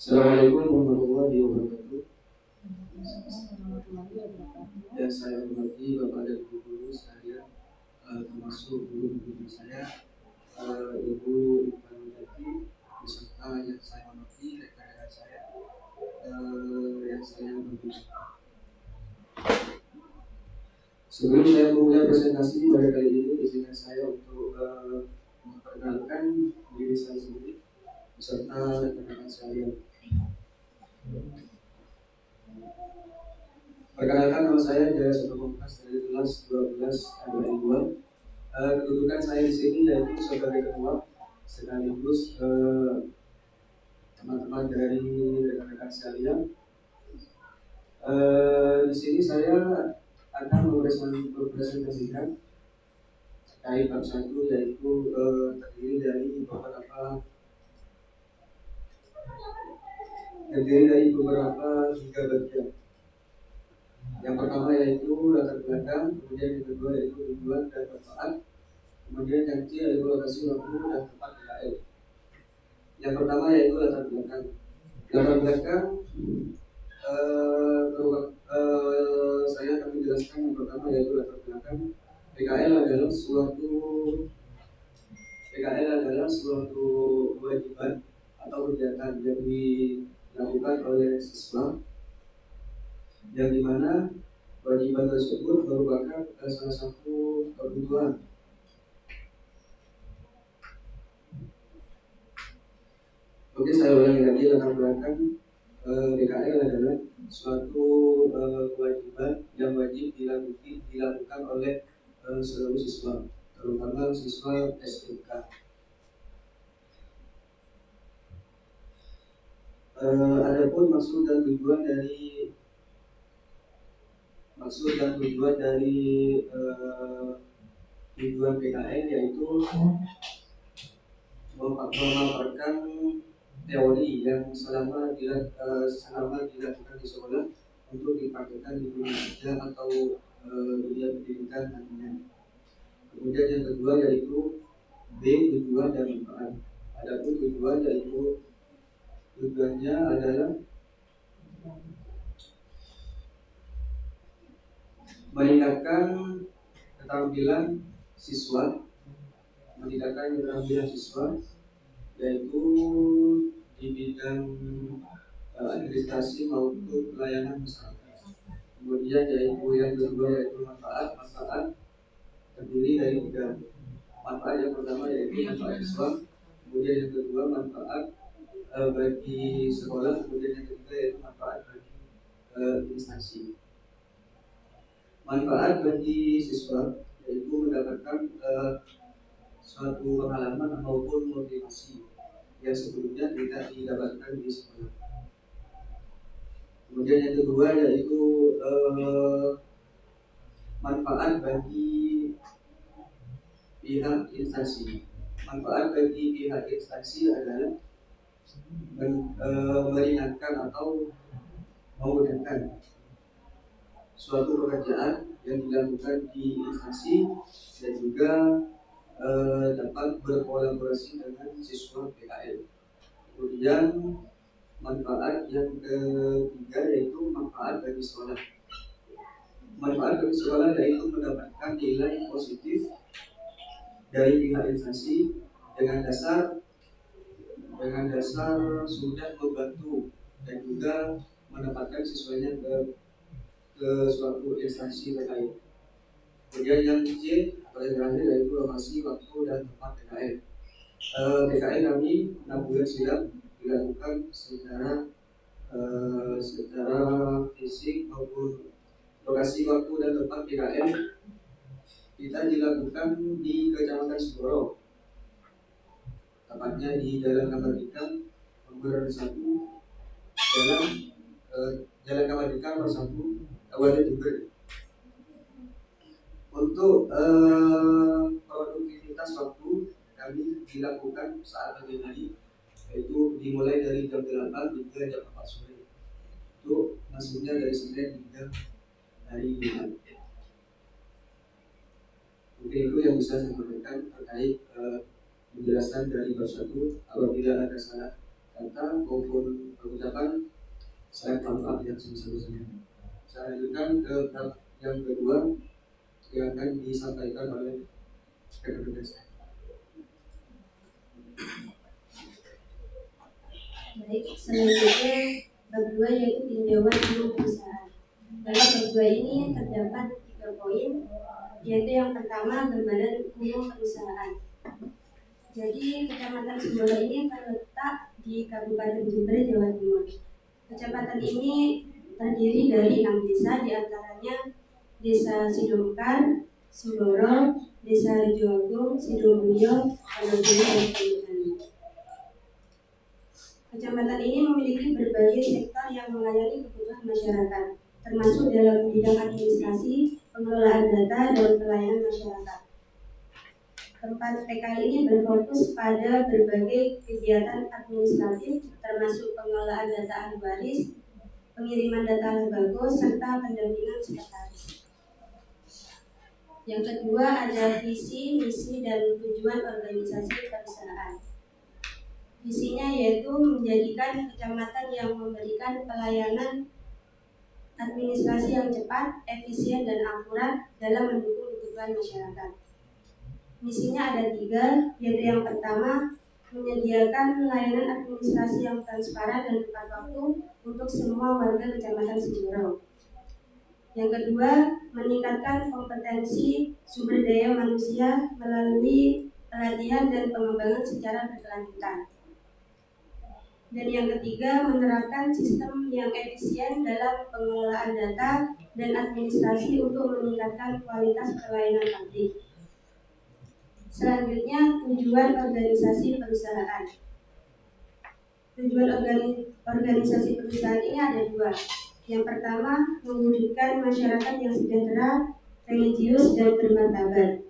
Assalamualaikum warahmatullahi wabarakatuh. Yang saya hormati Bapak dan Ibu guru sekalian, termasuk guru-guru saya, Ibu Iqbaluddin beserta yang saya hormati rekan-rekan saya, yang saya hormati. Sebelum saya memulai presentasi pada kali ini, izinkan saya untuk memperkenalkan diri saya sendiri beserta rekan-rekan sekalian. Perkenalkan, nama saya Jaya Sotopamungkas dari kelas 12 KBN 2. Kedudukan saya di sini yaitu sebagai ketua sekaligus teman-teman dari rekan-rekan sekalian. Di sini saya akan mempresentasikan terkait bab 1, yaitu terdiri dari tiga bagian. Yang pertama yaitu latar belakang, kemudian yang kedua yaitu tujuan dan manfaat, kemudian yang ketiga yaitu lokasi waktu dan tempat PKL. Yang pertama yaitu latar belakang. Latar belakang saya akan menjelaskan yang pertama yaitu latar belakang. PKL adalah suatu kewajiban atau kegiatan yang dilakukan oleh siswa, yang dimana kewajiban tersebut merupakan salah satu kebutuhan. Oke, saya ulangi lagi, latar belakang. PKL adalah suatu kewajiban yang wajib dilakukan oleh seluruh siswa, terutama siswa SMK. Adapun maksud dan tujuan dari tujuan PKL yaitu memaparkan teori yang selama dilakukan di sekolah untuk dipraktikkan di dunia kerja atau dunia pendidikan nantinya. Kemudian yang kedua yaitu B, tujuan dan manfaat. Adapun tujuan yaitu tujuannya adalah meningkatkan keterampilan siswa, yaitu di bidang administrasi maupun pelayanan masyarakat. Kemudian yaitu yang kedua yaitu manfaat terdiri dari tiga. Manfaat yang pertama yaitu manfaat siswa, kemudian yang kedua manfaat bagi sekolah, kemudian yang ketiga yaitu manfaat bagi instansi. Manfaat bagi siswa yaitu mendapatkan suatu pengalaman maupun motivasi yang sebelumnya tidak didapatkan di sekolah. Kemudian yang kedua yaitu manfaat bagi pihak instansi. Manfaat bagi pihak instansi adalah meringankan atau memudahkan suatu pekerjaan yang dilakukan di instansi dan juga dapat berkolaborasi dengan siswa PKL. Kemudian manfaat yang ketiga yaitu manfaat bagi sekolah. Manfaat bagi sekolah yaitu mendapatkan nilai positif dari pihak instansi dengan dasar sudah membantu dan juga menempatkan siswanya ke suatu instansi terkait. Kemudian yang C paling terakhir yaitu lokasi, waktu dan tempat PKL. PKL kami 6 bulan silam dilakukan secara fisik maupun lokasi, waktu dan tempat PKL kita dilakukan di Kecamatan Segoro, tepatnya di Jalan Kamardika nomor 1, Jalan Kamardika nomor 1, Kabupaten Jember. Untuk produktivitas waktu kami dilakukan saat pagi hari, yaitu dimulai dari jam 8 hingga jam 4 sore. Itu maksudnya dari Senin hingga hari Jumat. Mungkin itu yang bisa saya sampaikan terkait penjelasan dari bab 1. Apabila ada salah kata maupun pengucapan saya manfaat yang sebesar-besarnya. Saya lanjutkan ke bab yang kedua yang akan disampaikan oleh rekan-rekan saya. Baik, selanjutnya bab 2 yaitu tinjauan umum perusahaan. Dalam bab 2 ini terdapat 3 poin, yaitu yang pertama gambaran umum perusahaan. Jadi Kecamatan Semboro ini terletak di Kabupaten Jember, Jawa Timur. Kecamatan ini terdiri dari 6 desa, diantaranya Desa Sidomekar, Semboro, Desa Rejoagung, Sidomulyo, Pondokgede, dan Pondokgede. Kecamatan ini memiliki berbagai sektor yang melayani kebutuhan masyarakat, termasuk dalam bidang administrasi, pengelolaan data, dan pelayanan masyarakat. Tempat PKL ini berfokus pada berbagai kegiatan administratif, termasuk pengelolaan data ahli waris, pengiriman data ahli bagus, serta pendampingan sekretaris. Yang kedua ada visi, misi, dan tujuan organisasi perusahaan. Visinya yaitu menjadikan kecamatan yang memberikan pelayanan administrasi yang cepat, efisien, dan akurat dalam mendukung kebutuhan masyarakat. Misinya ada 3, yaitu yang pertama menyediakan layanan administrasi yang transparan dan tepat waktu untuk semua warga Kecamatan Semboro. Yang kedua, meningkatkan kompetensi sumber daya manusia melalui pelatihan dan pengembangan secara berkelanjutan. Dan yang ketiga, menerapkan sistem yang efisien dalam pengelolaan data dan administrasi untuk meningkatkan kualitas pelayanan publik. Selanjutnya, tujuan organisasi perusahaan. Tujuan organisasi perusahaan ini ada 2. Yang pertama, mewujudkan masyarakat yang sejahtera, religius, dan bermartabat.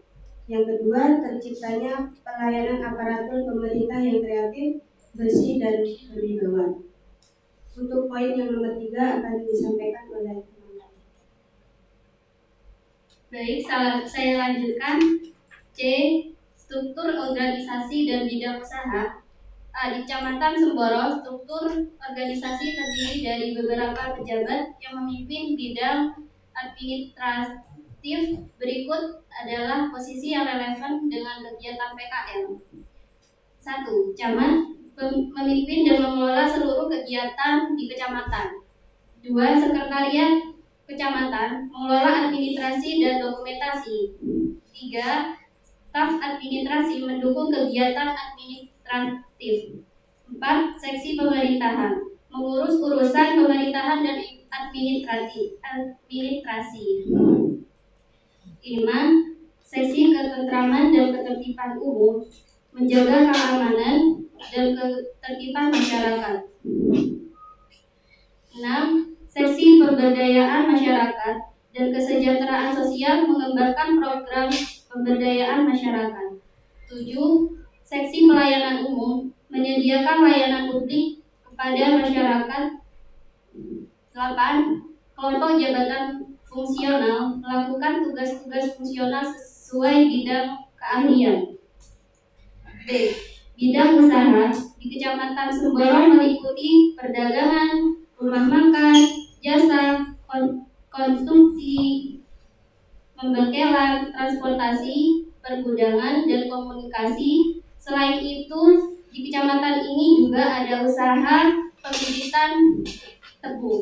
Yang kedua, terciptanya pelayanan aparatur pemerintah yang kreatif, bersih, dan berwibawa. Untuk poin yang nomor 3 akan disampaikan oleh teman-teman. Baik, saya lanjutkan. C. Struktur organisasi dan bidang usaha. Di Kecamatan Semboro, struktur organisasi terdiri dari beberapa pejabat yang memimpin bidang administratif. Berikut adalah posisi yang relevan dengan kegiatan PKL. 1. Camat memimpin dan mengelola seluruh kegiatan di kecamatan. 2. Sekretariat Kecamatan mengelola administrasi dan dokumentasi. 3. Staf administrasi mendukung kegiatan administratif. 4. Seksi pemerintahan mengurus urusan pemerintahan dan administrasi. 5. Seksi ketentraman dan ketertiban umum menjaga keamanan dan ketertiban masyarakat. 6. Seksi pemberdayaan masyarakat dan kesejahteraan sosial mengembangkan program pemberdayaan masyarakat. 7. Seksi pelayanan umum menyediakan layanan publik kepada masyarakat. 8. Kelompok jabatan fungsional melakukan tugas-tugas fungsional sesuai bidang keahlian. B. Bidang usaha di Kecamatan Semboro meliputi perdagangan, rumah makan, jasa, konstruksi, pembengkelan, transportasi, pergudangan, dan komunikasi. Selain itu, di kecamatan ini juga ada usaha pembibitan tebu.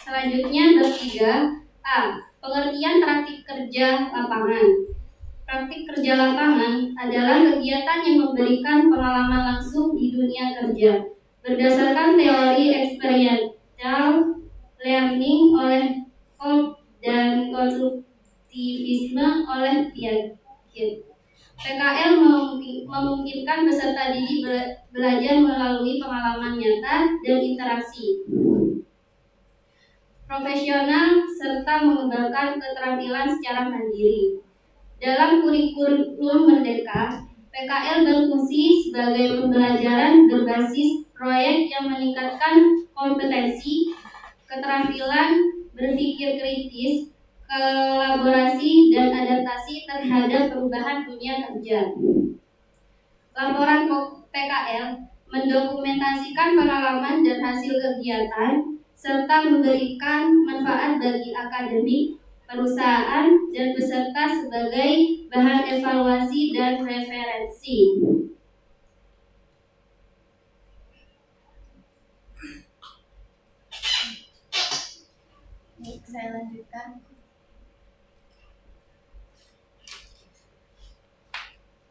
Selanjutnya bab 3. A. Pengertian praktik kerja lapangan. Praktik kerja lapangan adalah kegiatan yang memberikan pengalaman langsung di dunia kerja berdasarkan teori experiential learning oleh Kolb dan konstruktivisme oleh Piaget. PKL memungkinkan peserta didik belajar melalui pengalaman nyata dan interaksi profesional serta mengembangkan keterampilan secara mandiri. Dalam kurikulum Merdeka, PKL berfungsi sebagai pembelajaran berbasis proyek yang meningkatkan kompetensi, keterampilan berpikir kritis, kolaborasi, dan adaptasi terhadap perubahan dunia kerja. Laporan PKL mendokumentasikan pengalaman dan hasil kegiatan serta memberikan manfaat bagi akademik, perusahaan, dan peserta sebagai bahan evaluasi dan referensi. Baik, saya lanjutkan.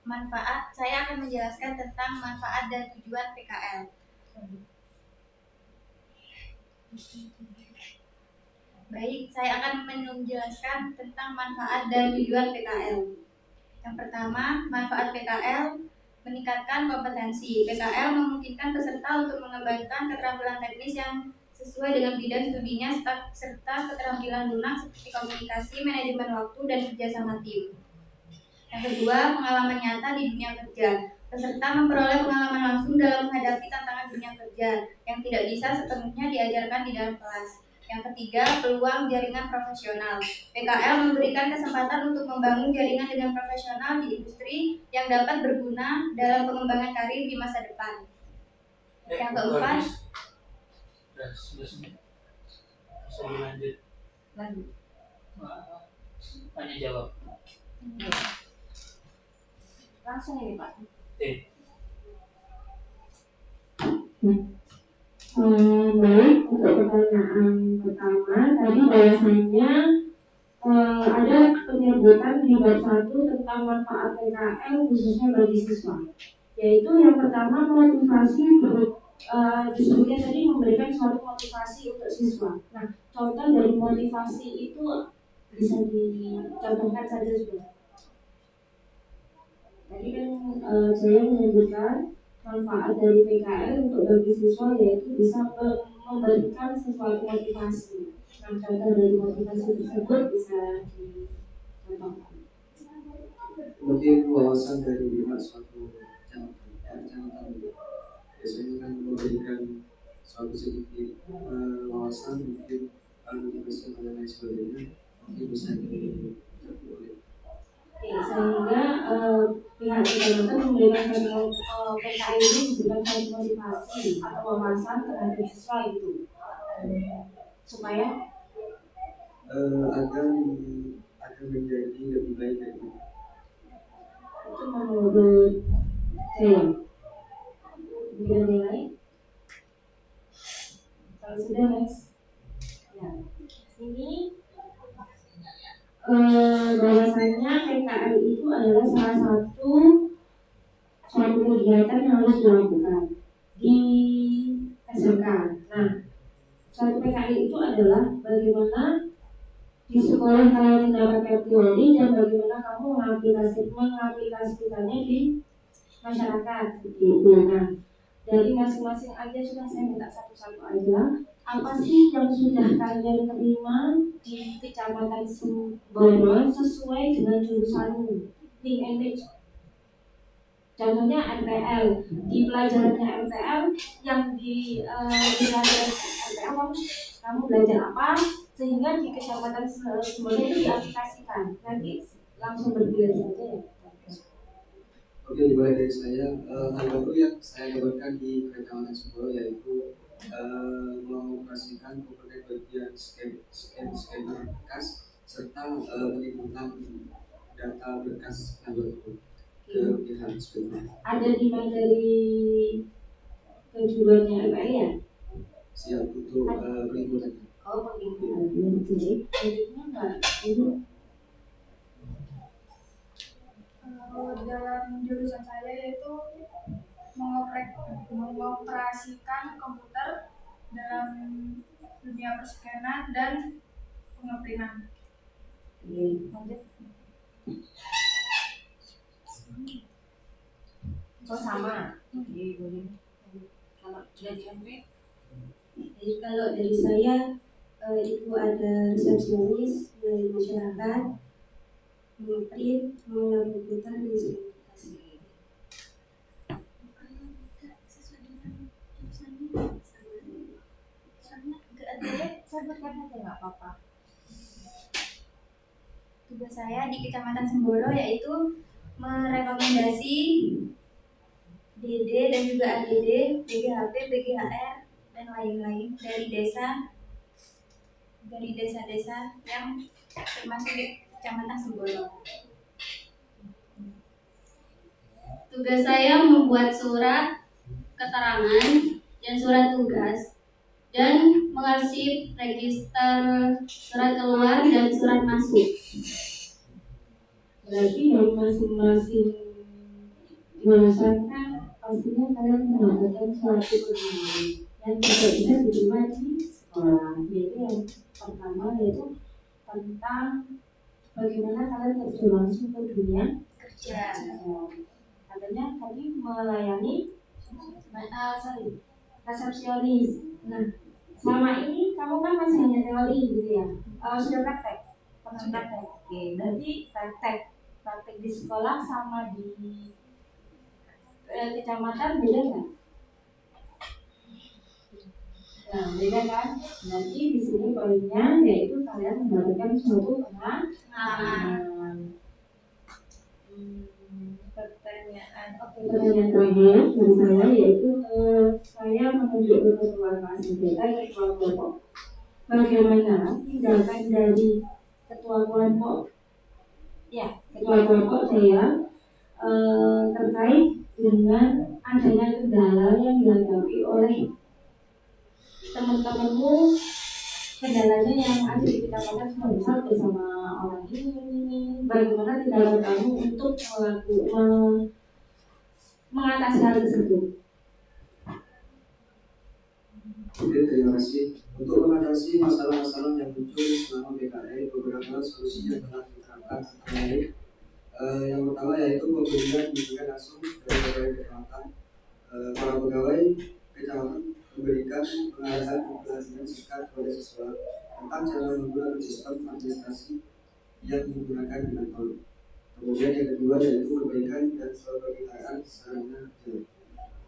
Manfaat, saya akan menjelaskan tentang manfaat dan tujuan PKL. Baik, saya akan menjelaskan tentang manfaat dan tujuan PKL. Yang pertama, manfaat PKL meningkatkan kompetensi. PKL memungkinkan peserta untuk mengembangkan keterampilan teknis yang sesuai dengan bidang studinya serta keterampilan lunak seperti komunikasi, manajemen waktu, dan kerjasama tim. Yang kedua, pengalaman nyata di dunia kerja. Peserta memperoleh pengalaman langsung dalam menghadapi tantangan dunia kerja yang tidak bisa sepenuhnya diajarkan di dalam kelas. Yang ketiga, peluang jaringan profesional. PKL memberikan kesempatan untuk membangun jaringan dengan profesional di industri yang dapat berguna dalam pengembangan karir di masa depan. Yang keempat, lanjut. Tanya jawab. Langsung ini Pak. Baik, untuk pertanyaan pertama tadi bahwasanya ada penyebutan di bab 1 tentang manfaat PKL khususnya bagi siswa, yaitu yang pertama motivasi disebutnya tadi memberikan suatu motivasi untuk siswa. Nah, contoh dari motivasi itu bisa dicontohkan saja sudah. Tadi kan saya menyebutkan manfaat dari PKL untuk bagi siswa yaitu bisa memberikan sesuatu motivasi. Nah, contoh dari motivasi tersebut bisa dicontohkan. Mungkin wawasan dari suatu kecamatan biasanya kan memberikan suatu sedikit wawasan, mungkin motivasi dan lain sebagainya, mungkin bisa dicapai oleh sehingga pihak kecamatan memberikan PKL ini memberikan suatu motivasi atau wawasan terhadap siswa itu supaya agar menjadi lebih baik lagi. Itu menurut saya. Kemudian yang lain, kalau sudah next, ya ini bahwasanya PKL itu adalah salah satu suatu kegiatan yang harus dilakukan di SMK. Nah, suatu PKL itu adalah bagaimana di sekolah kalian mendapatkan teori dan bagaimana kamu mengaplikasikannya di masyarakat seperti itu. Nah, dari masing-masing aja sudah saya minta satu-satu aja. Apa sih yang sudah kalian terima di Kecamatan Semboro sesuai dengan jurusanmu? Link and match. Contohnya MPL, di pelajarannya MPL yang di pelajaran MPL kamu belajar apa sehingga di Kecamatan Semboro itu diaplikasikan. Nanti langsung berpikir saja ya. Oke, dimulai dari saya. Hal baru yang saya dapatkan di Kecamatan Semboro yaitu mengoperasikan komponen bagian scanner berkas serta peliputan data berkas anggota ke pihak SPK. Ada di materi kejuruannya MPL ya? Siap untuk peliputan. Oh, peliputan. Jadi, jadinya enggak itu. Dalam jurusan saya yaitu mengoperasikan komputer dalam dunia perscanan dan pengeprintan. Lanjut. Oh sama. Oke, boleh. Kalau dari MP, jadi kalau dari saya itu ada resepsionis dari masyarakat, mengeprint, mengolah komputer, menginstrumentasi. sebutkan saja nggak apa-apa. Tugas saya di Kecamatan Semboro yaitu merekomendasi DD dan juga ADD, BGHP, BGHR, dan lain-lain dari desa-desa yang termasuk di Kecamatan Semboro. Tugas saya membuat surat keterangan dan surat tugas dan mengarsip register surat keluar dan surat masuk. Berarti dari masing-masing jurusan kan pastinya kalian mendapatkan suatu perlindungan yang tidak bisa diterima di sekolah. Yaitu yang pertama yaitu tentang bagaimana kalian terjun langsung ke dunia Kerja. Katanya tadi melayani resepsionis. Nah, selama ini kamu kan masih hanya teori gitu ya. Sudah praktek? Pernah praktek? Oke, berarti praktek di sekolah sama di kecamatan beda nggak? Nah, beda kan? Nanti di sini poinnya yaitu kalian mendapatkan suatu pengalaman. Pertanyaan terakhir dari saya yaitu saya menunjuk ke ketua kelas kita ketua kelompok. Bagaimana tindakan dari ketua kelompok? Ya, ketua kelompok saya terkait dengan adanya kendala yang dihadapi oleh teman-temanmu, kendalanya yang ada di kecamatan Semboro bersama orang ini. Bagaimana tindakan kamu untuk mengatasi hal tersebut? Oke, terima kasih. Untuk mengatasi masalah-masalah yang muncul selama PKL, beberapa solusinya telah diterapkan antara lain. Yang pertama yaitu pemberian bimbingan langsung dari pegawai kecamatan. Para pegawai kecamatan memberikan pengarahan dan pelatihan singkat kepada siswa tentang cara menggunakan sistem administrasi yang menggunakan kantor. Kemudian yang kedua yaitu perbaikan dan pemeliharaan sarana kerja.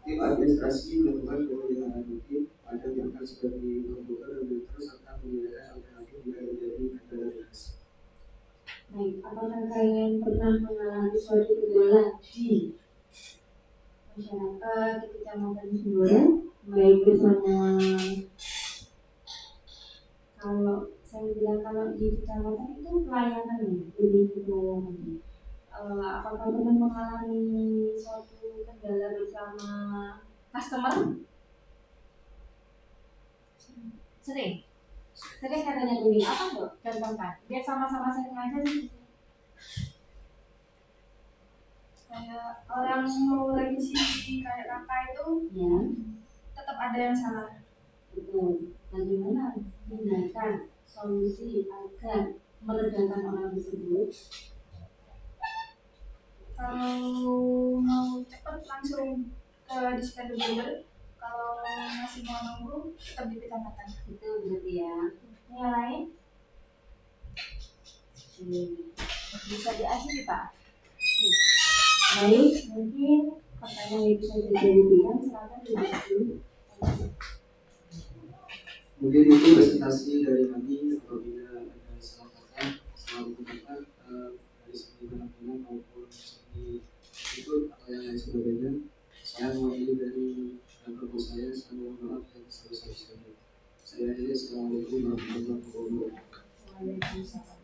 Tim administrasi melakukan pemeliharaan rutin pada perangkat seperti komputer dan printer serta menyediakan alternatif jika terjadi kendala teknis. Baik, apakah kalian pernah mengalami suatu kendala di masyarakat di kecamatan Semboro? Baik bersama, kalau saya bilang kalau di kecamatan itu pelayanan ya, lebih ke pelayanan. Apakah pernah mengalami suatu kendala bersama customer? Sering katanya dulu. Apa tuh? Contohkan. Biar sama-sama sering aja sih. Kayak orang mau revisi kayak kakak itu Ya, tetap ada yang salah. betul. Bagaimana tindakan solusi agar meredakan orang tersebut? Kalau mau cepat langsung ke dispensary, kalau masih mau nunggu tetap di kecamatan. Itu berarti ya. Yang lain? Bisa diakhiri Pak. Baik, mungkin pertanyaan yang bisa dijadikan silakan dulu. Mungkin itu presentasi dari kami. Apabila ada salah kata, salah kata dari segi penampilan maupun segi itu atau yang lain sebagainya, saya mewakili dari kelompok saya mohon maaf yang sebesar-besarnya. Saya Assalamualaikum warahmatullahi wabarakatuh. Waalaikumsalam.